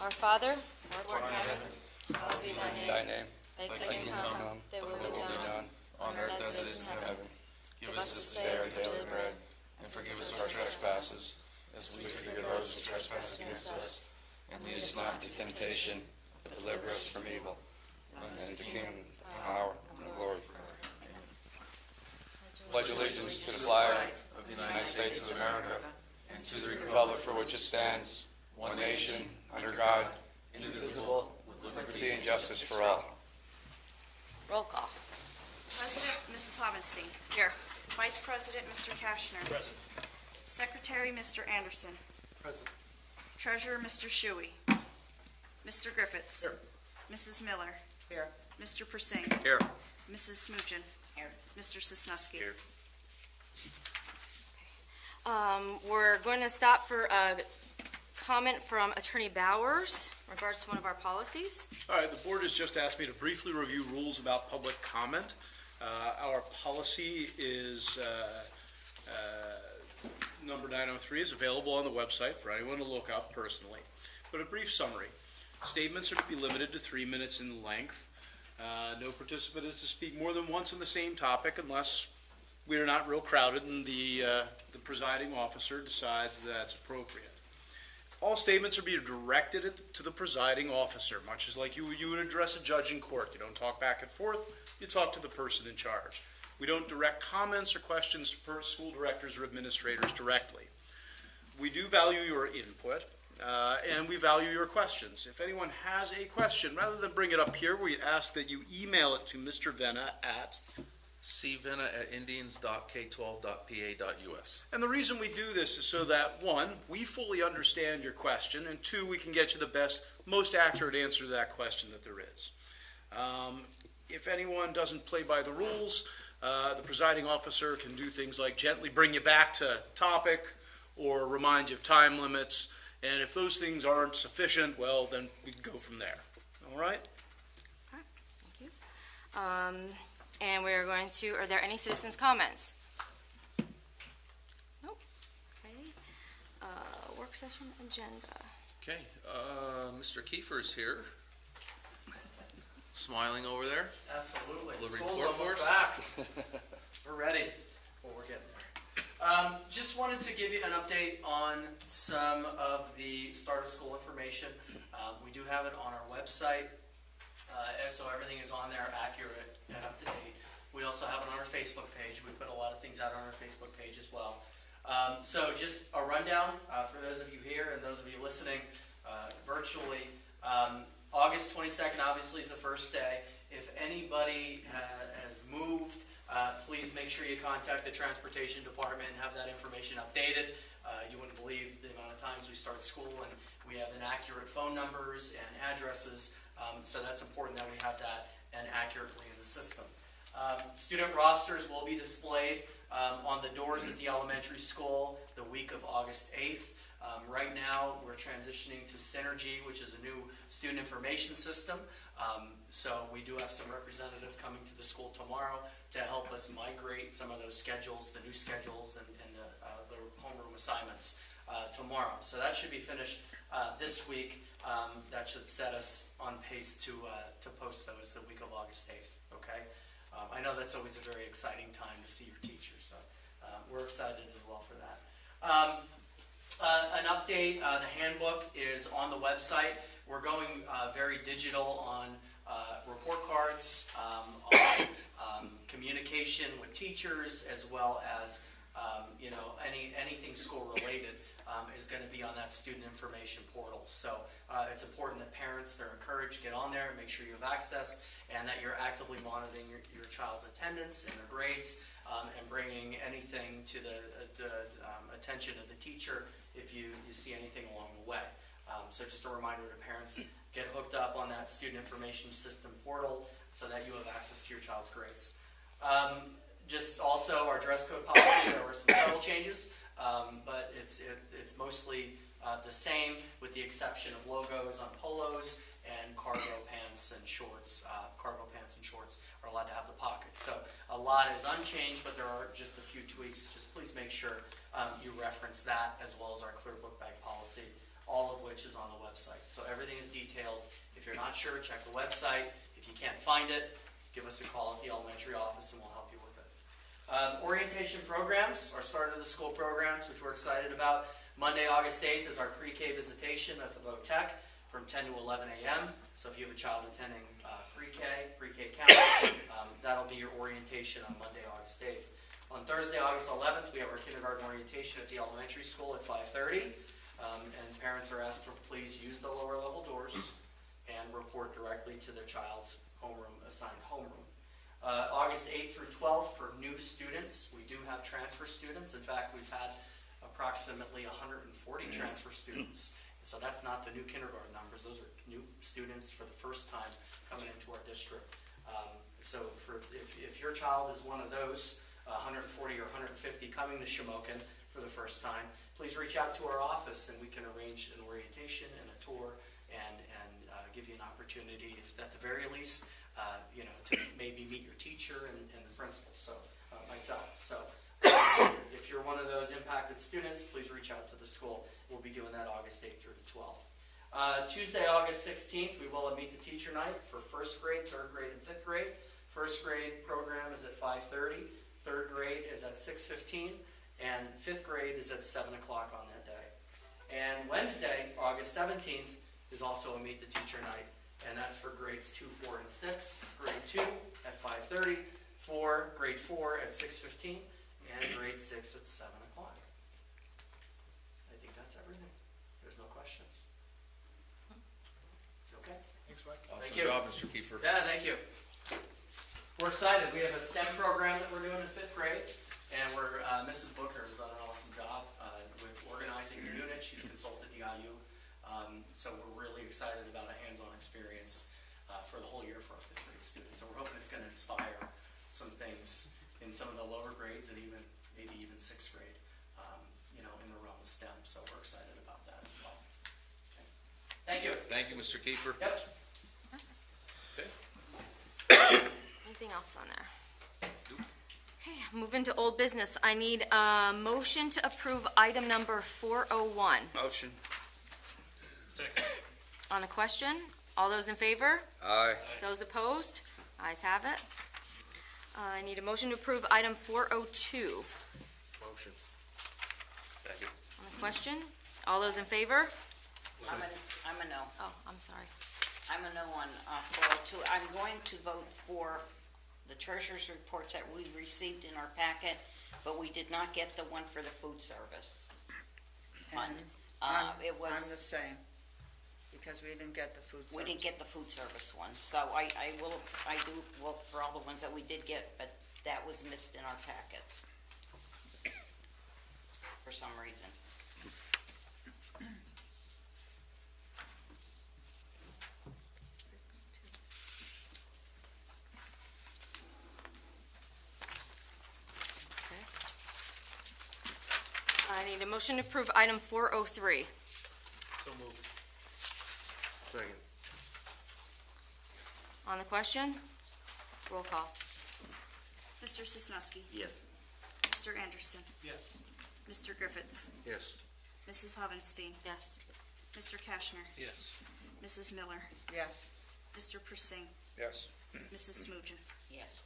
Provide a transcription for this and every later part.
Our Father, who art in heaven, hallowed be thy name. Thy kingdom come, thy will be done, on earth as it is in heaven. Give us this day our daily bread, and forgive us our trespasses, as we forgive those who trespass against us. And lead us not into temptation, but deliver us from evil. And is the kingdom, the power, and the glory forever. Pledge allegiance to the flag of the United States of America, and to the republic for which it stands, one nation, under God, indivisible, with liberty and justice for all. Roll call. President, Mrs. Hovenstein. Here. Vice President, Mr. Kashner. Present. Secretary, Mr. Anderson. Present. Treasurer, Mr. Shuey. Mr. Griffiths. Here. Mrs. Miller. Here. Mr. Persing. Here. Mrs. Smoogen. Here. Mr. Sosnowski. Here. We're going to stop for a comment from Attorney Bowers in regards to one of our policies. All right, the board has just asked me to briefly review rules about public comment. Our policy is number 903 is available on the website for anyone to look up personally. But a brief summary. Statements are to be limited to 3 minutes in length. No participant is to speak more than once on the same topic unless we are not real crowded and the presiding officer decides that's appropriate. All statements are being directed to the presiding officer, much as like you would address a judge in court. You don't talk back and forth, you talk to the person in charge. We don't direct comments or questions to school directors or administrators directly. We do value your input, and we value your questions. If anyone has a question, rather than bring it up here, we ask that you email it to Mr. Venna at cvenna@indians.k12.pa.us. And the reason we do this is so that, one, we fully understand your question, and two, we can get you the best, most accurate answer to that question that there is. If anyone doesn't play by the rules, the presiding officer can do things like gently bring you back to topic or remind you of time limits. And if those things aren't sufficient, well, then we can go from there. All right? Okay, thank you. And we're going to, are there any citizens' comments? Nope. Okay. Work session agenda. Okay, Mr. Kiefer's here. Smiling over there. Absolutely. Will School's report for almost us? back. We're ready. Well, we're getting there. Just wanted to give you an update on some of the start of school information. We do have it on our website, so everything is on there, accurate and up to date. We also have it on our Facebook page. We put a lot of things out on our Facebook page as well. So just a rundown for those of you here and those of you listening virtually. August 22nd obviously is the first day. If anybody has moved, please make sure you contact the transportation department and have that information updated. You wouldn't believe the amount of times we start school and we have inaccurate phone numbers and addresses, so that's important that we have that and accurately in the system. Student rosters will be displayed on the doors at the elementary school the week of August 8th. Right now, we're transitioning to Synergy, which is a new student information system. So we do have some representatives coming to the school tomorrow to help us migrate some of those schedules, the new schedules, and the homeroom assignments tomorrow. So that should be finished this week. That should set us on pace to post those the week of August 8th. Okay. I know that's always a very exciting time to see your teachers, so we're excited as well for that. An update, the handbook is on the website. We're going very digital on report cards, on communication with teachers, as well as anything school related is going to be on that student information portal. So it's important that parents, they're encouraged, get on there, make sure you have access, and that you're actively monitoring your child's attendance and their grades, and bringing anything to the attention of the teacher if you see anything along the way. So just a reminder to parents, get hooked up on that student information system portal so that you have access to your child's grades. Just also our dress code policy, there were some subtle changes, but it's mostly the same with the exception of logos on polos and cargo pants and shorts. Cargo pants and shorts are allowed to have the pockets. So a lot is unchanged, but there are just a few tweaks. Just please make sure you reference that as well as our clear book bag policy, all of which is on the website. website. So everything is detailed. If you're not sure, check the website. If you can't find it, give us a call at the elementary office and we'll help you with it. Orientation programs, our start of the school programs, which we're excited about. Monday, August 8th is our pre-K visitation at the VOTEC from 10 to 11 a.m. So if you have a child attending pre-K count, that'll be your orientation on Monday, August 8th. On Thursday, August 11th, we have our kindergarten orientation at the elementary school at 5:30. And parents are asked to please use the lower level doors and report directly to their child's homeroom, assigned homeroom. August 8th through 12th for new students. We do have transfer students. In fact, we've had approximately 140 transfer students. So that's not the new kindergarten numbers. Those are new students for the first time coming into our district. So if your child is one of those 140 or 150 coming to Shamokin for the first time, please reach out to our office and we can arrange an orientation and a tour and give you an opportunity, if, at the very least, to maybe meet your teacher and the principal, so myself. So if you're one of those impacted students, please reach out to the school. We'll be doing that August 8th through the 12th. Tuesday, August 16th, we will have Meet the Teacher Night for first grade, third grade, and fifth grade. First grade program is at 5:30, third grade is at 6:15, and fifth grade is at 7 o'clock on that day. And Wednesday, August 17th, is also a Meet the Teacher Night, and that's for grades 2, 4, and 6. Grade 2 at 5:30, grade 4 at 6:15, and grade 6 at 7 o'clock. I think that's everything. There's no questions. Okay? Thanks, Mike. Awesome Thank you. job, Mr. Kiefer. Yeah, thank you. We're excited. We have a STEM program that we're doing in fifth grade, and Mrs. Booker has done an awesome job with organizing the unit. She's consulted the IU, so we're really excited about a hands-on experience for the whole year for our fifth grade students. So we're hoping it's going to inspire some things in some of the lower grades and maybe even sixth grade, in the realm of STEM. So we're excited about that as well. Okay. Thank you. Thank you, Mr. Kiefer. Yep. Okay. Anything else on there? Okay, moving to old business. I need a motion to approve item number 401. Motion. Second. On the question, all those in favor? Aye. Those opposed? Ayes have it. I need a motion to approve item 402. Motion. Second. On the question, all those in favor? I'm a no. Oh, I'm sorry. I'm a no on 402. I'm going to vote for the treasurer's reports that we received in our packet, but we did not get the one for the food service fund. It I'm was, the same, because we didn't get the food service. we didn't get the food service one, so I do vote for all the ones that we did get, but that was missed in our packets for some reason. I need a motion to approve item 403. So moved. Second. On the question, roll call. Mr. Sosnowski, Yes. Mr. Anderson, Yes. Mr. Griffiths, Yes. Mrs. Hovenstein, Yes. Mr. Kashner, Yes. Mrs. Miller, Yes, Mr. Persing, Yes. Mrs. Smoogen. Yes.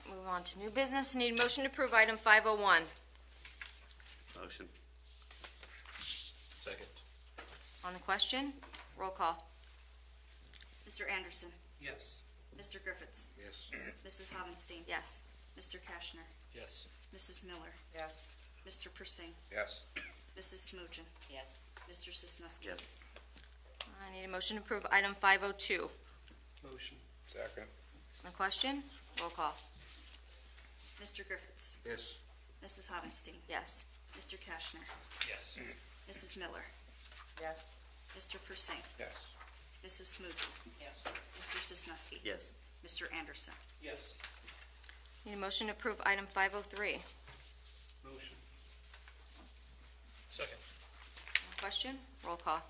Move on to new business. Need a motion to approve item 501. Motion. Second. On the question, roll call. Mr. Anderson, Yes. Mr. Griffiths, Yes. Mrs. Hovenstein, Yes. Mr. Kashner, Yes. Mrs. Miller, yes, Mr. Persing, Yes. Mrs. Smoogen, Yes. Mr. Sosnowski. Yes. I need a motion to approve item 502. Motion. Second. On the question, roll call. Mr. Griffiths, Yes. Mrs. Hovenstein, Yes. Mr. Kashner, Yes. Mrs. Miller, yes, Mr. Persing, Yes. Mrs. Smoogen, Yes. Mr. Sosnowski, Yes. Mr. Anderson. Yes. Need a motion to approve item 503. Motion. Second. On the question, roll call.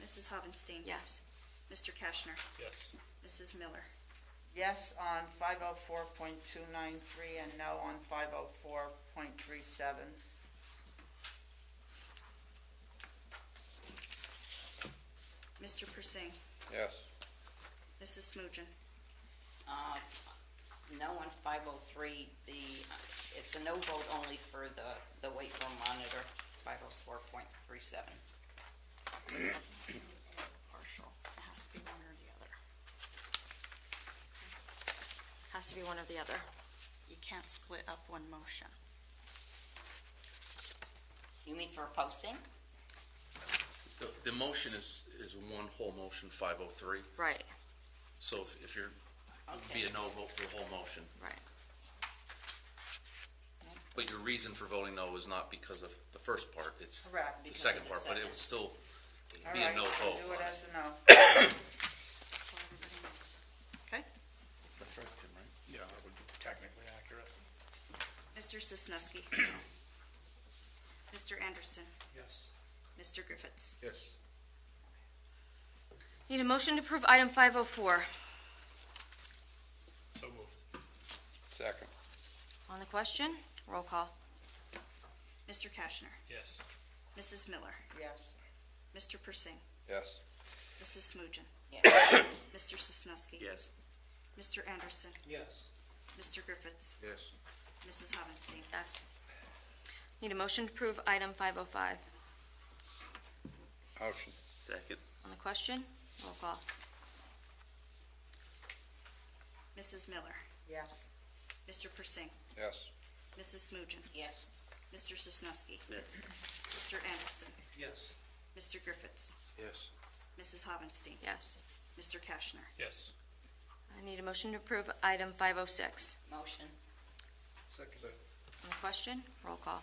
Mrs. Hovenstein, Yes. Mr. Kashner, Yes. Mrs. Miller, yes on 504.293 and no on 504.37. Mr. Persing? Yes. Mrs. Smoogen? No on 503, it's a no vote only for the weight room monitor, 504.37. Partial. It has to be one or the other. Has to be one or the other. You can't split up one motion. You mean for posting? The motion is one whole motion, 503. Right, So if you're, it would be a no vote for the whole motion. right. But your reason for voting no is not because of the first part, it's Correct. the Because second of the part, but it second. would still All be a right, no we'll vote. do it as a no. So everybody knows. Okay? That's right, Tim, right? Yeah, that would be technically accurate. Mr. Sisnowski? Mr. Anderson? Yes. Mr. Griffiths? Yes. Need a motion to approve item 504. So moved. Second. On the question, roll call. Mr. Kashner? Yes. Mrs. Miller? Yes. Mr. Persing? Yes. Mrs. Smoogen? Yes. Mr. Sisnowski? Yes. Mr. Anderson? Yes. Mr. Griffiths? Yes. Mrs. Havenstein? Yes. Need a motion to approve item 505. Motion. Second. On the question, roll call. Mrs. Miller? Yes. Mr. Persing? Yes. Mrs. Smoogen? Yes. Mr. Sisnowski? Yes. Mr. Anderson? Yes. Mr. Griffiths? Yes. Mrs. Havenstein? Yes. Mr. Kashner? Yes. I need a motion to approve item 506. Motion. Second. On the question, roll call.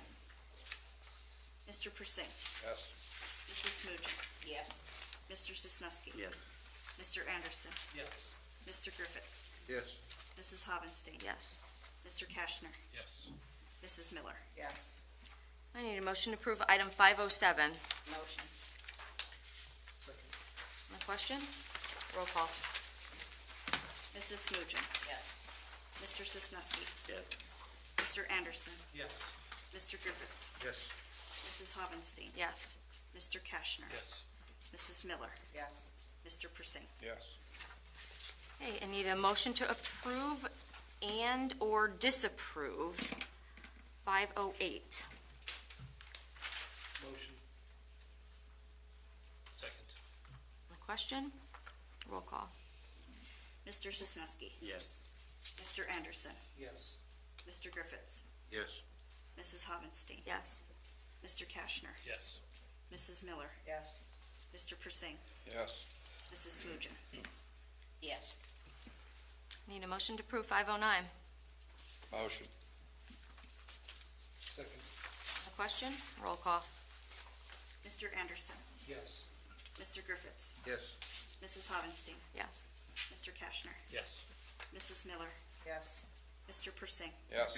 Mr. Persing? Yes. Mrs. Smoogen? Yes. Mr. Sisnowski? Yes. Mr. Anderson? Yes. Mr. Griffiths? Yes. Mrs. Havenstein? Yes. Mr. Kashner? Yes. Mrs. Miller? Yes. I need a motion to approve item 507. Motion. Second. On the question, roll call. Mrs. Smoogen? Yes. Mr. Sisnowski? Yes. Mr. Anderson? Yes. Mr. Griffiths? Yes. Mrs. Havenstein? Yes. Mr. Kashner? Yes. Mrs. Miller? Yes. Mr. Persing? Yes. Okay, I need a motion to approve and/or disapprove 508. Motion. Second. On the question, roll call. Mr. Sisnowski? Yes. Mr. Anderson? Yes. Mr. Griffiths? Yes. Mrs. Havenstein? Yes. Mr. Kashner? Yes. Mrs. Miller? Yes. Mr. Persing? Yes. Mrs. Smoogen? Yes. Need a motion to approve 509. Motion. Second. On the question, roll call. Mr. Anderson? Yes. Mr. Griffiths? Yes. Mrs. Havenstein? Yes. Mr. Kashner? Yes. Mrs. Miller? Yes. Mr. Persing? Yes.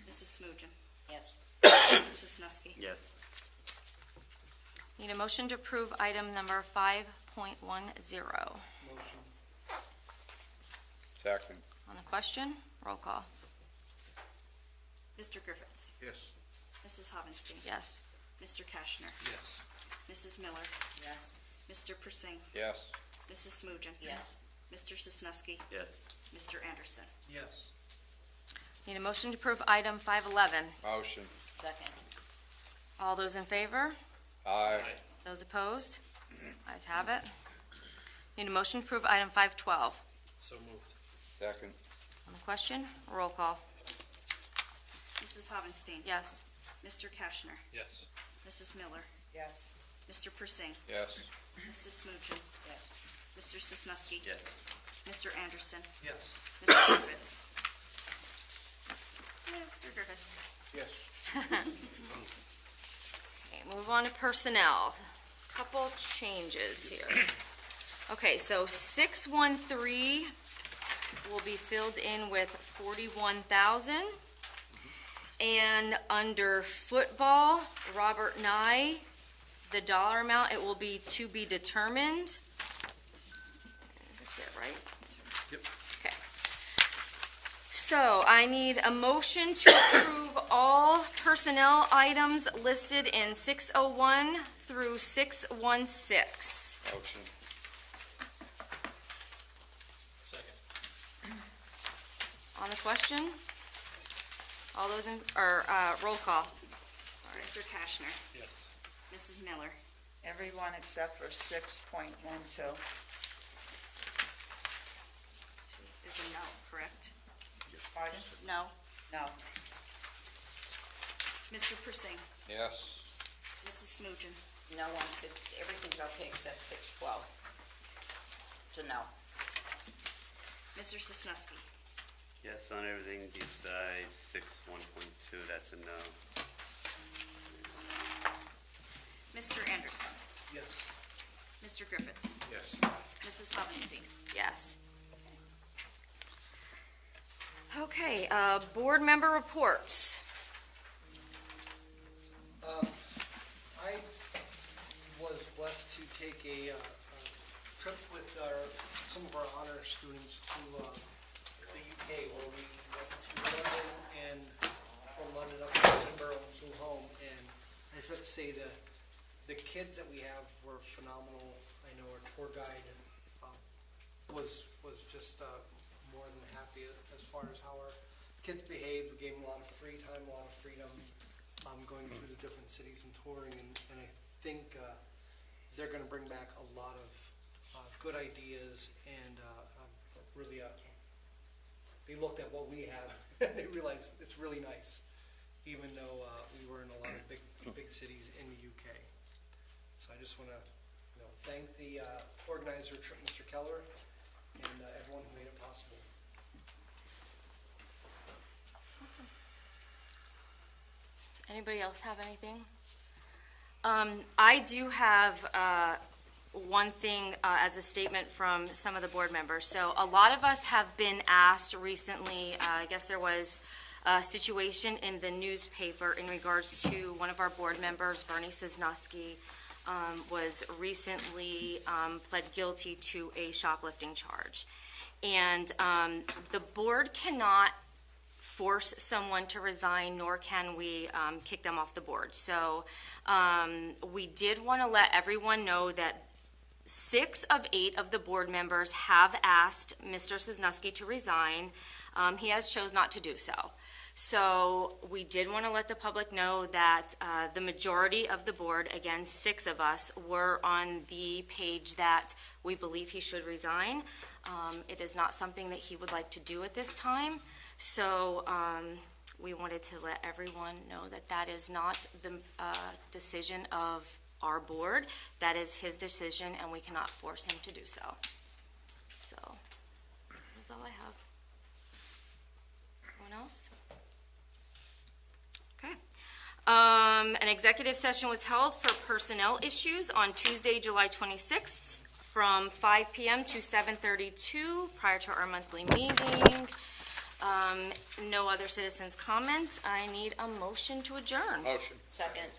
Mrs. Smoogen? Yes. Mr. Sisnowski? Yes. Need a motion to approve item number 5.10. Motion. Second. On the question, roll call. Mr. Griffiths? Yes. Mrs. Havenstein? Yes. Mr. Kashner? Yes. Mrs. Miller? Yes. Mr. Persing? Yes. Mrs. Smoogen? Yes. Mr. Sisnowski? Yes. Mr. Anderson? Yes. Need a motion to approve item 511. Motion. Second. All those in favor? Aye. Those opposed? Ayes have it. Need a motion to approve item 512. So moved. Second. On the question, roll call. Mrs. Havenstein? Yes. Mr. Kashner? Yes. Mrs. Miller? Yes. Mr. Persing? Yes. Mrs. Smoogen? Yes. Mr. Sisnowski? Yes. Mr. Anderson? Yes. Mr. Griffiths? Mr. Griffiths? Yes. Okay, move on to personnel. Couple changes here. Okay, so 613 will be filled in with 41,000. And under football, Robert Nye, the dollar amount, it will be to be determined. That's it, right? Yep. Okay. So I need a motion to approve all personnel items listed in 601 through 616. Motion. On the question? All those in, roll call. Mr. Kashner. Yes. Mrs. Miller. Everyone except for 6.12. Is a no, correct? Pardon? No. No. Mr. Persing. Yes. Mrs. Smoogen. No one said, everything's okay except 612. It's a no. Mr. Sisnowski. Yes on everything besides 6.1.2, that's a no. Mr. Anderson. Yes. Mr. Griffiths. Yes. Mrs. Hovenstein. Yes. Okay, board member reports. I was blessed to take a trip with some of our honor students to the UK, where we went to London, and from London up to Edinburgh and flew home. And I just have to say the kids that we have were phenomenal. I know our tour guide was just more than happy as far as how our kids behaved. We gave them a lot of free time, a lot of freedom, going through the different cities and touring, and I think they're going to bring back a lot of good ideas, and really they looked at what we have and they realized it's really nice, even though we were in a lot of big cities in the UK. So I just want to thank the organizer, Mr. Keller, and everyone who made it possible. Awesome. Anybody else have anything? I do have one thing as a statement from some of the board members. So a lot of us have been asked recently, I guess there was a situation in the newspaper in regards to one of our board members, Bernie Sisnowski, was recently pled guilty to a shoplifting charge. And the board cannot force someone to resign, nor can we kick them off the board. So we did want to let everyone know that 6 of 8 of the board members have asked Mr. Sisnowski to resign. He has chose not to do so. So we did want to let the public know that the majority of the board, again 6 of us, were on the page that we believe he should resign. It is not something that he would like to do at this time. So we wanted to let everyone know that that is not the decision of our board. That is his decision, and we cannot force him to do so. So that's all I have. Anyone else? Okay. An executive session was held for personnel issues on Tuesday, July 26th from 5 p.m. to 7:32 prior to our monthly meeting. No other citizens' comments. I need a motion to adjourn. Motion. Second.